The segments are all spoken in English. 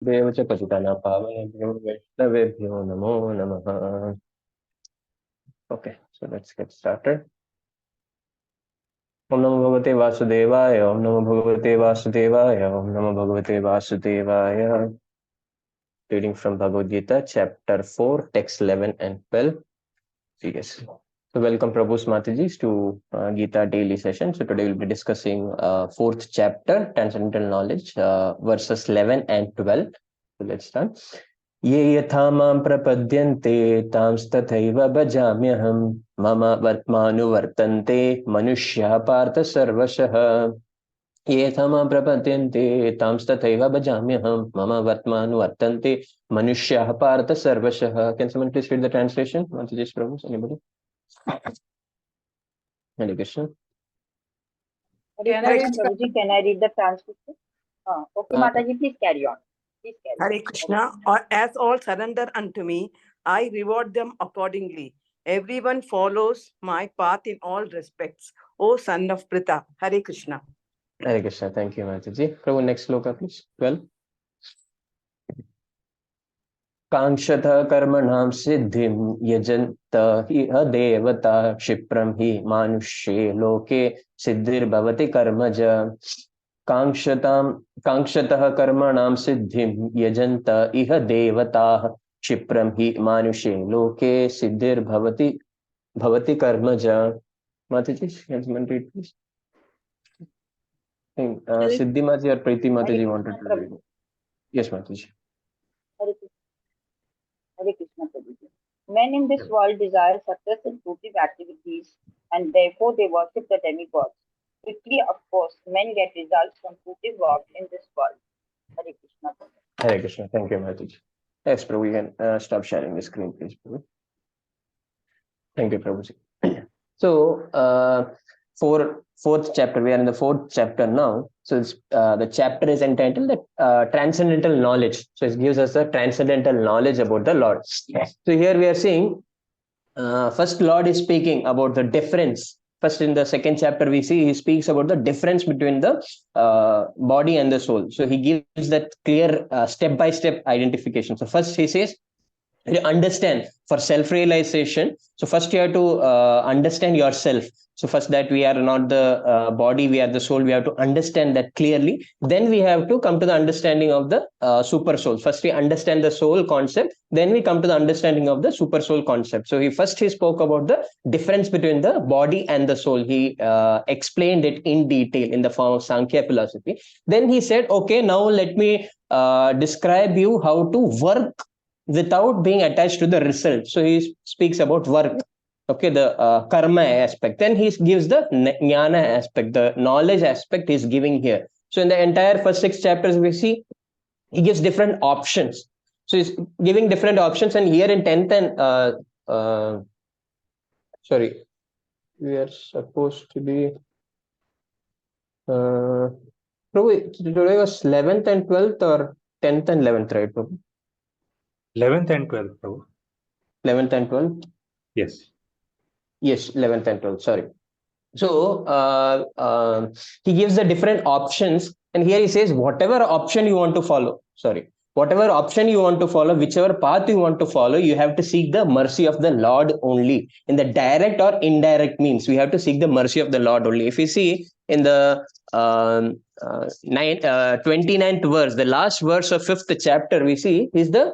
Devacha Patitana Pavanebhyo Vaishnavebhyo Namo Namaha. Okay, so let's get started. Om Namo Bhagavate Vasudevaya, Om Namo Bhagavate Vasudevaya, Om Namo Bhagavate Vasudevaya. Reading from Bhagavad-gītā, chapter 4, text 11 and 12. Yes. So welcome Prabhu's Mataji's to Gita daily session. So today we'll be discussing 4th chapter, Transcendental Knowledge, verses 11 and 12. So let's start. Ye yatha mam prapadyante tamstathaiva bhajamyaham mama vartmanu vartante manushya partha sarvashah. Ye yatha mam prapadyante tamstathaiva bhajamyaham mama vartmanu vartante manushya partha sarvashah. Can someone please read the translation? Mataji's Prabhu, anybody? Hare Krishna. Can I read the translation? Okay, Mataji, please carry on. Hare Krishna. As all surrender unto me, I reward them accordingly. Everyone follows my path in all respects. O son of Pritha. Hare Krishna. Hare Krishna. Thank you, Mataji. Prabhu, next sloka, please. 12. कांक्षतः कर्मणां सिद्धिं यजन्त इह देवता क्षिप्रं हि मानुष्ये लोके सिद्धिर्भवति कर्मज कांक्षतः कर्मणां सिद्धिं यजन्त इह देवताः क्षिप्रं हि मानुष्ये लोके सिद्धिर्भवति कर्मज. Mataji, can someone read please? Siddhi Mataji or Preeti Mataji wanted to read. Yes, Mataji. Hare Krishna Prabhuji. Men in this world desire success in fruitive activities and therefore they worship the demigods. Quickly, of course, men get results from fruitive work in this world. Hare Krishna Prabhuji. Hare Krishna. Thank you, Mataji. Yes, Prabhu, you can stop sharing the screen, please, Prabhu. Thank you, Prabhuji. So, fourth chapter, we are in the 4th chapter now. So it's, the chapter is entitled Transcendental Knowledge. So it gives us the transcendental knowledge about the Lord. Yes. So here we are seeing, first Lord is speaking about the difference. First in the 2nd chapter we see he speaks about the difference between the body and the soul. So he gives that clear step-by-step identification. So first he says, you understand for self-realization. So first you have to understand yourself. So first that we are not the body, we are the soul. We have to understand that clearly. Then we have to come to the understanding of the super soul. First we understand the soul concept. Then we come to the understanding of the super soul concept. So he spoke about the difference between the body and the soul. He explained it in detail in the form of Sankhya philosophy. Then he said, okay, now let me describe you how to work without being attached to the result. So he speaks about work. Okay, the karma aspect. Then he gives the jnana aspect, the knowledge aspect he's giving here. So in the entire first 6 chapters, we see he gives different options. So he's giving different options. And here in 10th and, sorry, we are supposed to be, Prabhu, today was 11th and 12th or 10th and 11th, right, Prabhu? 11th and 12th, Prabhu. 11th and 12th? Yes. Yes, 11th and 12th, sorry. So, he gives the different options. And here he says, whatever option you want to follow, whatever option you want to follow, whichever path you want to follow, you have to seek the mercy of the Lord only. In the direct or indirect means, we have to seek the mercy of the Lord only. If you see in the 29th verse, the last verse of 5th chapter, we see is the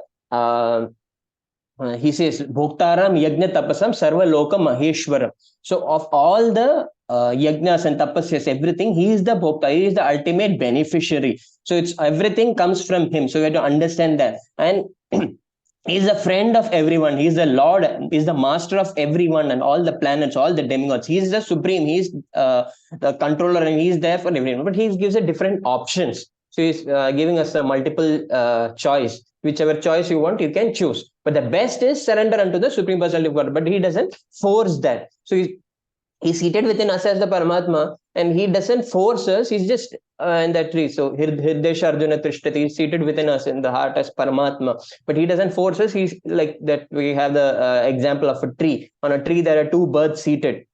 he says, Bhoktaram Yajna Tapasam Sarva Loka Maheshwaram. So of all the yajnas and tapasyas, everything, he is the Bhokta, he is the ultimate beneficiary. So it's everything comes from him. So we have to understand that. And he is a friend of everyone. He is the Lord, he is the master of everyone and all the planets, all the demigods. He is the supreme, he is the controller and he is there for everyone. But he gives a different options. So he's giving us a multiple choice. Whichever choice you want, you can choose. But the best is surrender unto the Supreme Personality of God. But he doesn't force that. So he's seated within us as the Paramatma, and he doesn't force us. He's just in that tree. So Hirdesha Arjuna Trishtati, he's seated within us in the heart as Paramatma. But he doesn't force us. He's like that. We have the example of a tree. On a tree, there are 2 birds seated.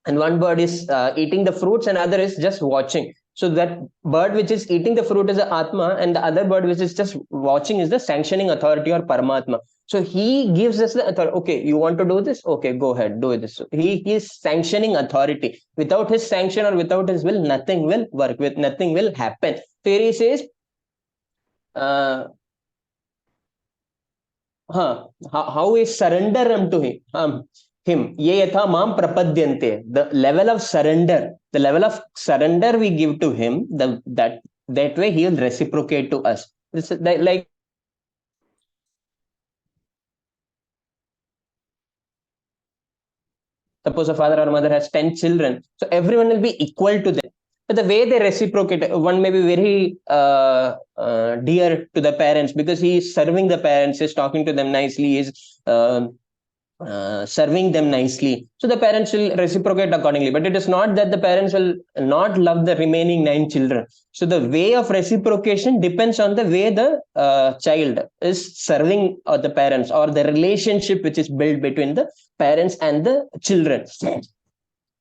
And one bird is eating the fruits and other is just watching. So that bird which is eating the fruit is the Atma, and the other bird which is just watching is the sanctioning authority or Paramatma. So he gives us the authority. Okay, you want to do this? Okay, go ahead, do this. So he is sanctioning authority. Without his sanction or without his will, nothing will work. With nothing will happen. So here he says, how is surrender unto him. Ye yatha mam prapadyante. The level of surrender we give to him. That way he will reciprocate to us. This is like. Suppose a father or mother has 10 children, so everyone will be equal to them. But the way they reciprocate, one may be very dear to the parents because he is serving the parents, is talking to them nicely, is serving them nicely. So the parents will reciprocate accordingly. But it is not that the parents will not love the remaining 9 children. So the way of reciprocation depends on the way the child is serving the parents, or the relationship which is built between the parents and the children.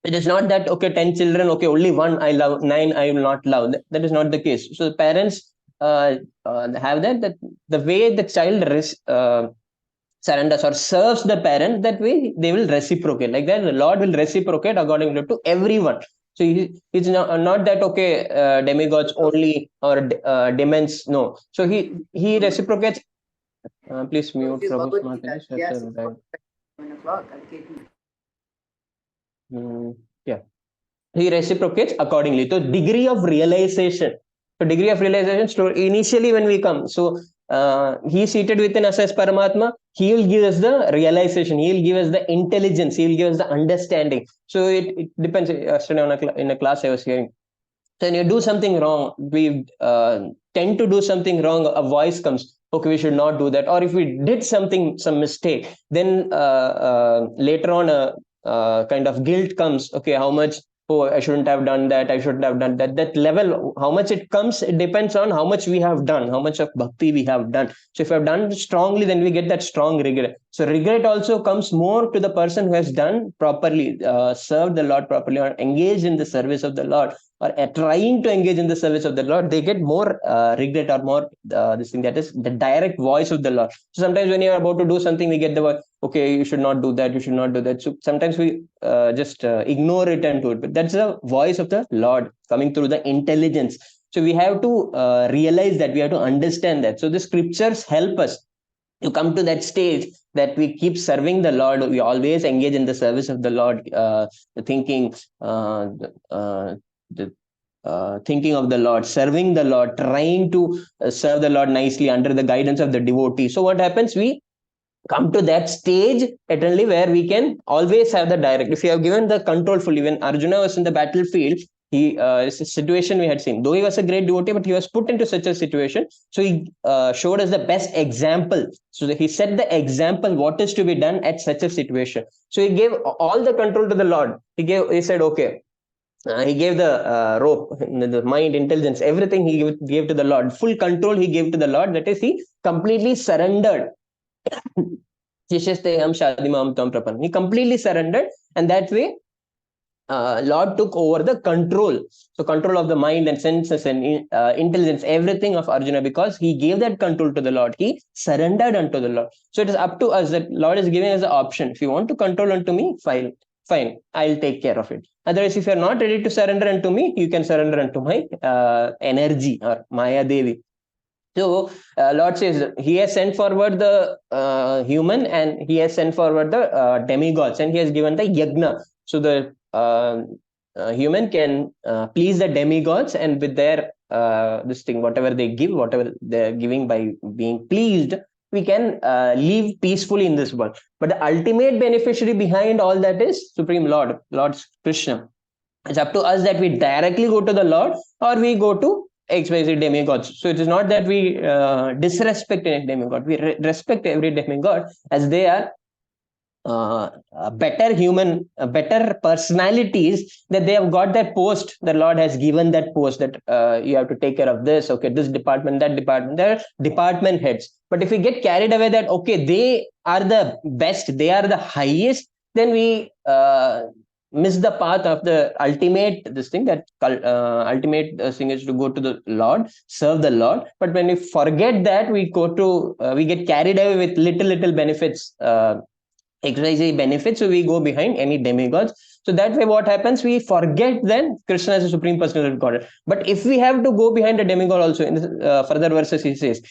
It is not that, okay, 10 children, okay, only 1 I love, 9 I will not love. That is not the case. So the parents have that the way the child surrenders or serves the parent, that way they will reciprocate. Like that, the Lord will reciprocate according to everyone. So it's not that, okay, demigods only or demons. No. So he reciprocates. Please mute Prabhu's Mataji. Yeah, he reciprocates accordingly. So degree of realization. So initially when we come, so he is seated within us as Paramatma. He will give us the realization. He will give us the intelligence. He will give us the understanding. So it depends. Yesterday in a class I was hearing. So when you do something wrong, we tend to do something wrong. A voice comes. Okay, we should not do that. Or if we did some mistake, then later on kind of guilt comes. Okay, how much? Oh, I shouldn't have done that. I shouldn't have done that. That level, how much it comes, it depends on how much we have done, how much of bhakti we have done. So if we have done strongly, then we get that strong regret. So regret also comes more to the person who has done properly, served the Lord properly, or engaged in the service of the Lord, or trying to engage in the service of the Lord. They get more regret or more this thing, that is the direct voice of the Lord. So sometimes when you are about to do something, we get the voice, okay, you should not do that, you should not do that. So sometimes we just ignore it and do it. But that's the voice of the Lord coming through the intelligence. So we have to realize that, we have to understand that. So the scriptures help us to come to that stage that we keep serving the Lord. We always engage in the service of the Lord, thinking of the Lord, serving the Lord, trying to serve the Lord nicely under the guidance of the devotee. So what happens? We come to that stage eternally where we can always have the direct. If you have given the control fully, when Arjuna was in the battlefield, it's a situation we had seen. Though he was a great devotee, but he was put into such a situation. So he showed us the best example. So he set the example what is to be done at such a situation. So he gave all the control to the Lord. He said, okay. He gave the rope, the mind, intelligence, everything he gave to the Lord. Full control he gave to the Lord. That is, he completely surrendered. He completely surrendered, and that way Lord took over the control. So control of the mind and senses and intelligence, everything of Arjuna, because he gave that control to the Lord. He surrendered unto the Lord. So it is up to us. That Lord is giving us the option. If you want to control unto me, fine, I'll take care of it. Otherwise, if you're not ready to surrender unto me, you can surrender unto my energy, or Maya Devi. So Lord says he has sent forward the human, and he has sent forward the demigods, and he has given the yajna. So the human can please the demigods, and with their this thing, whatever they give, whatever they're giving by being pleased, we can live peacefully in this world. But the ultimate beneficiary behind all that is Supreme Lord, Lord Krishna. It's up to us that we directly go to the Lord, or we go to XYZ demigods. So it is not that we disrespect any demigod. We respect every demigod, as they are better human, better personalities, that they have got that post. The Lord has given that post, that you have to take care of this, okay, this department, that department. They're department heads. But if we get carried away that, okay, they are the best, they are the highest, then we miss the path of the ultimate this thing, that ultimate thing is to go to the Lord, serve the Lord. But when we forget that, we go to we get carried away with little benefits, XYZ benefits, so we go behind any demigods. So that way what happens, we forget then Krishna is the supreme personality of Godhead. But if we have to go behind a demigod also, in the further verses he says,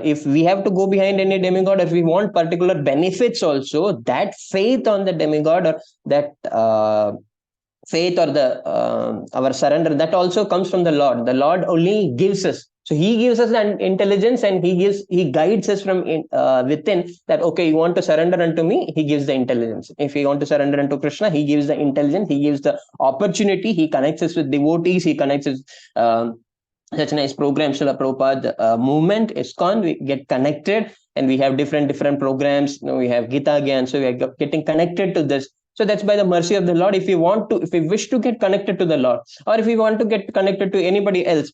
if we have to go behind any demigod, if we want particular benefits also, that faith on the demigod, or that faith, or the our surrender, that also comes from the Lord. The Lord only gives us. So he gives us an intelligence, and he guides us from within, that okay, you want to surrender unto me, he gives the intelligence. If you want to surrender unto Krishna, he gives the intelligence, he gives the opportunity, he connects us with devotees, he connects us. Such nice programs, Srila Prabhupada movement, ISKCON, we get connected, and we have different programs. We have Gita again, so we are getting connected to this. So that's by the mercy of the Lord. If we wish to get connected to the Lord, or if we want to get connected to anybody else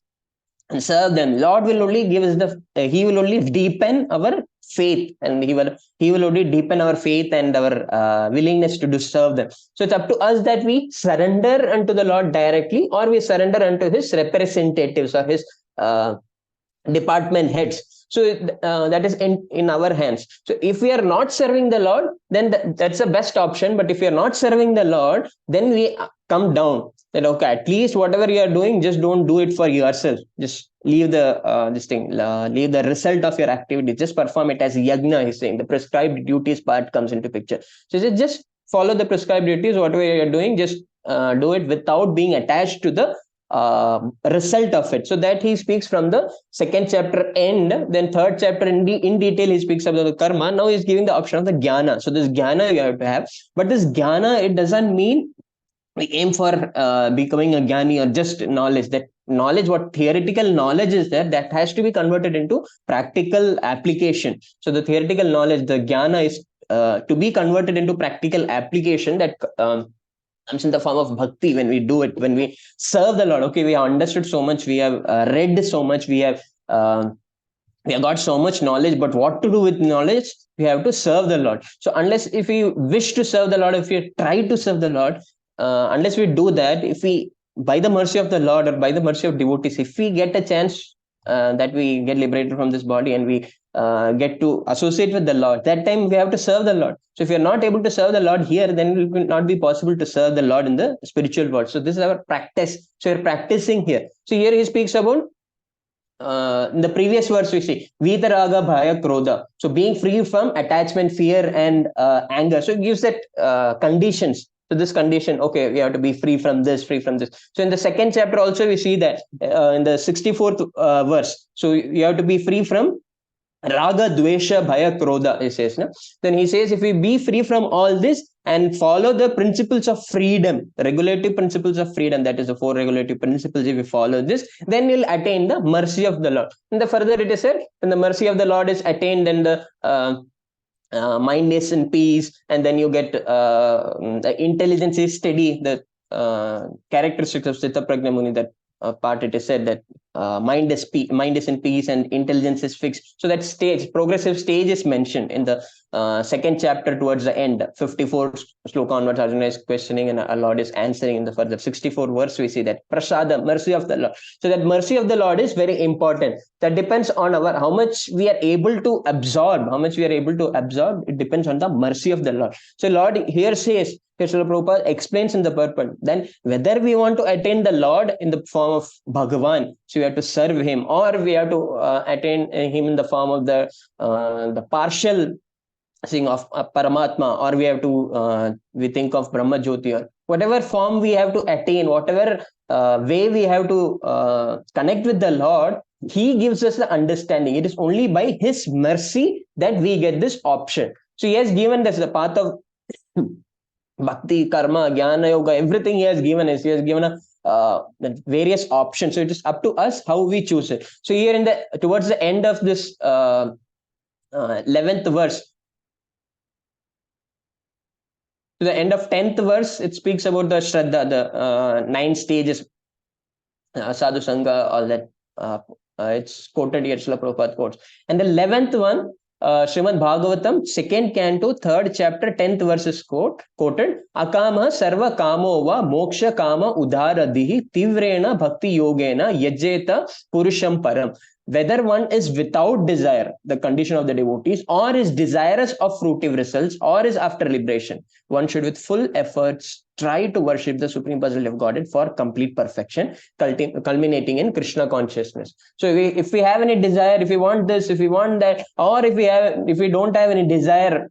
and serve them, Lord will only give us he will only deepen our faith, and he will only deepen our faith and our willingness to serve them. So it's up to us that we surrender unto the Lord directly, or we surrender unto his representatives, or his department heads. So that is in our hands. So if we are not serving the Lord, then that's the best option. But if we are not serving the Lord, then we come down, that okay, at least whatever you are doing, just don't do it for yourself. Just leave the leave the result of your activity. Just perform it as yajna. He's saying the prescribed duties part comes into picture. So just follow the prescribed duties. Whatever you are doing, just do it without being attached to the result of it. So that he speaks from the second chapter end. Then third chapter in detail he speaks about the karma. Now he's giving the option of the jnana. So this jnana you have to have, but this jnana, it doesn't mean we aim for becoming a jnani or just knowledge. That knowledge, what theoretical knowledge is there, that has to be converted into practical application. So the theoretical knowledge, the jnana, is to be converted into practical application. That comes in the form of bhakti. When we do it, when we serve the Lord, okay, we have understood so much, we have read so much, we have got so much knowledge, but what to do with knowledge? We have to serve the Lord. So if we wish to serve the Lord, if we try to serve the Lord, unless we do that, if we, by the mercy of the Lord, or by the mercy of devotees, if we get a chance that we get liberated from this body, and we get to associate with the Lord, that time we have to serve the Lord. So if you're not able to serve the Lord here, then it will not be possible to serve the Lord in the spiritual world. So this is our practice. So you're practicing here. So here he speaks about, in the previous verse we see Vitaraga Bhaya Krodha. So being free from attachment, fear, and anger. So it gives that conditions. So this condition, okay, we have to be free from this, free from this. So in the second chapter also we see that in the 64th verse. So you have to be free from Raga, Dvesha, Bhaya, Krodha, he says. No? Then he says, if we be free from all this and follow the principles of freedom, the regulative principles of freedom, that is the 4 regulative principles, if we follow this, then we'll attain the mercy of the Lord. And the further it is said, when the mercy of the Lord is attained, then the mind is in peace, and then you get the intelligence is steady. The characteristics of Citta Prajna Muni, that part it is said that mind is in peace and intelligence is fixed. So that progressive stage is mentioned in the second chapter towards the end. 54 sloka onwards, Arjuna is questioning and our Lord is answering. In the further 64 verse, we see that prasada, mercy of the Lord. So that mercy of the Lord is very important. That depends on how much we are able to absorb. It depends on the mercy of the Lord. So Lord here says, Srila Prabhupada explains in the purport, then whether we want to attain the Lord in the form of Bhagavan, so we have to serve him, or we have to attain him in the form of the partial thing of Paramatma, or we have to we think of Brahma Jyoti, or whatever form we have to attain, whatever way we have to connect with the Lord, he gives us the understanding. It is only by his mercy that we get this option. So he has given us the path of Bhakti, Karma, Jnana, Yoga, everything he has given us. He has given us various options. So it is up to us how we choose it. So here towards the end of this 11th verse, to the end of 10th verse, it speaks about the Shraddha, the 9 stages, Sadhu Sangha, all that. It's quoted here, Srila Prabhupada quotes. And the 11th one, Srimad Bhagavatam, 2nd canto, 3rd chapter, 10th verse is quoted. Akama sarva kamo va moksha kama udharadihi tivrena bhakti yogena yajeta purusham param. Whether one is without desire, the condition of the devotees, or is desirous of fruitive results, or is after liberation, one should with full efforts try to worship the Supreme Personality of Godhead for complete perfection, culminating in Krishna consciousness. So if we have any desire, if we want this, if we want that, or if we don't have any desire,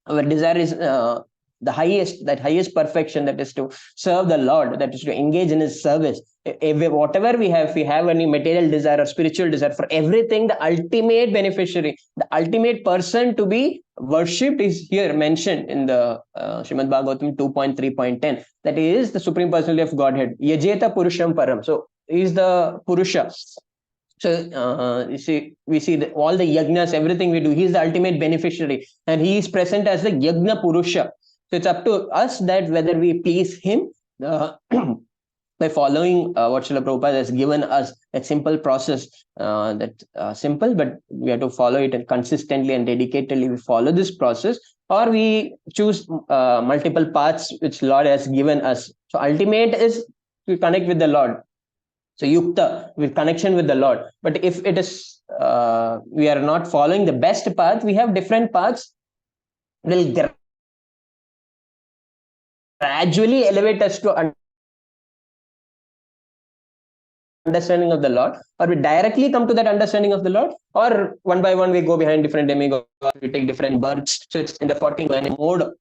our desire is the highest perfection, that is to serve the Lord, that is to engage in his service. Whatever we have, if we have any material desire or spiritual desire, for everything, the ultimate beneficiary, the ultimate person to be worshipped is here mentioned in the Srimad Bhagavatam 2.3.10. That is the Supreme Personality of Godhead. Yajeta Purusham Param. So he is the Purusha. So we see that all the yajnas, everything we do, he is the ultimate beneficiary, and he is present as the yajna Purusha. So it's up to us that whether we please him by following what Srila Prabhupada has given us, a simple process, simple, but we have to follow it and consistently and dedicatedly we follow this process, or we choose multiple paths which Lord has given us. So ultimate is to connect with the Lord. So yukta, with connection with the Lord. But if it is we are not following the best path, we have different paths will gradually elevate us to understanding of the Lord, or we directly come to that understanding of the Lord, or one by one we go behind different demigods, we take different births. So it's in the 14th mode,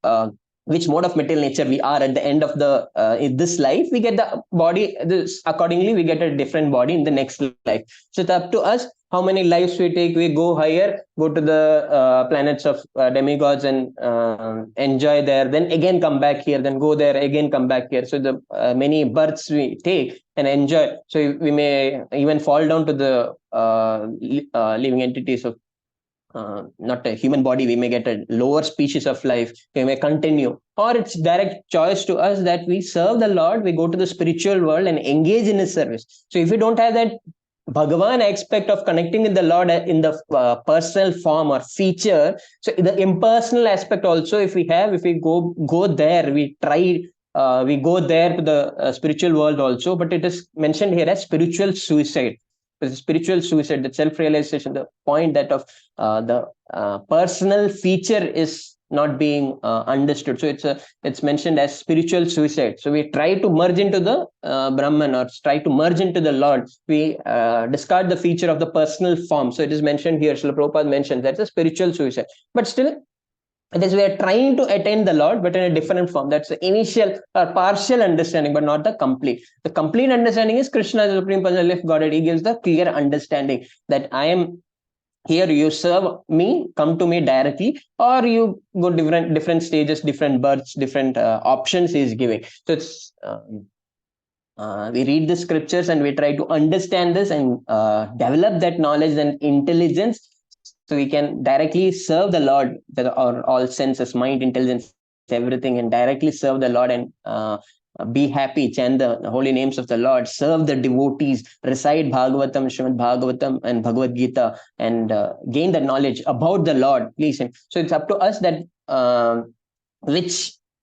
which mode of material nature we are at the end of the in this life, we get the body, this accordingly we get a different body in the next life. So it's up to us how many lives we take. We go higher, go to the planets of demigods and enjoy there, then again come back here, then go there, again come back here. So the many births we take and enjoy. So we may even fall down to the living entities of not a human body. We may get a lower species of life, we may continue, or it's direct choice to us that we serve the Lord, we go to the spiritual world and engage in his service. So if we don't have that Bhagavan aspect of connecting with the Lord in the personal form or feature, so the impersonal aspect also, if we go there, we try we go there to the spiritual world also, but it is mentioned here as spiritual suicide. The spiritual suicide, the self-realization, the point that of the personal feature is not being understood. So it's mentioned as spiritual suicide. So we try to merge into the Brahman, or try to merge into the Lord. We discard the feature of the personal form. So it is mentioned here, Srila Prabhupada mentioned that's a spiritual suicide. But still, it is we are trying to attain the Lord, but in a different form. That's the initial or partial understanding, but not the complete. The complete understanding is Krishna, the Supreme Personality of Godhead. He gives the clear understanding that I am here, you serve me, come to me directly, or you go different stages, different births, different options he is giving. So it's we read the scriptures and we try to understand this and develop that knowledge and intelligence, so we can directly serve the Lord with our all senses, mind, intelligence, everything, and directly serve the Lord and be happy, chant the holy names of the Lord, serve the devotees, recite Bhagavatam, Srimad Bhagavatam and Bhagavad-gītā, and gain the knowledge about the Lord, please him. So it's up to us that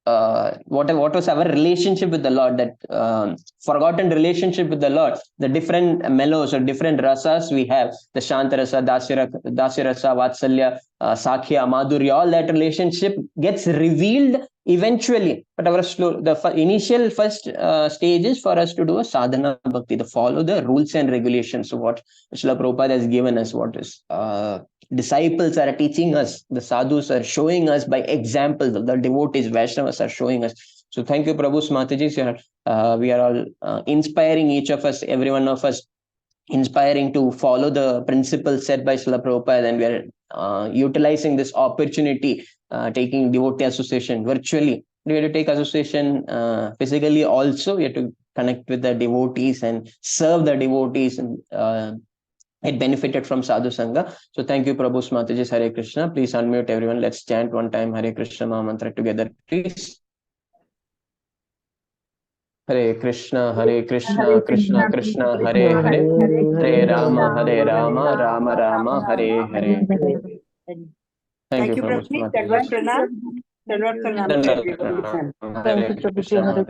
what was our relationship with the Lord, that forgotten relationship with the Lord, the different mellows or different rasas we have, the Shanta rasa, Dasya rasa, Vatsalya, Sakhya, Madhurya, all that relationship gets revealed eventually. But our initial first stage is for us to do a sadhana bhakti, to follow the rules and regulations. So what Srila Prabhupada has given us, what is disciples are teaching us, the sadhus are showing us by examples, the devotees, Vaishnavas are showing us. So thank you, Prabhu, Mataji. We are all inspiring each of us, every one of us, inspiring to follow the principles set by Srila Prabhupada, and we are utilizing this opportunity, taking devotee association virtually. We have to take association physically also. We have to connect with the devotees and serve the devotees, and it benefited from Sadhu Sangha. So thank you, Prabhu, Mataji. Hare Krishna. Please unmute everyone. Let's chant one time Hare Krishna Maha Mantra together, please. Hare Krishna, Krishna Krishna, Hare Hare, Hare Rama, Rama Rama, Hare Hare. Thank you, Prabhuji. Prabhu. That was Pranam. That was Pranam to everyone. Hare Thank you, Prabhuji. Hare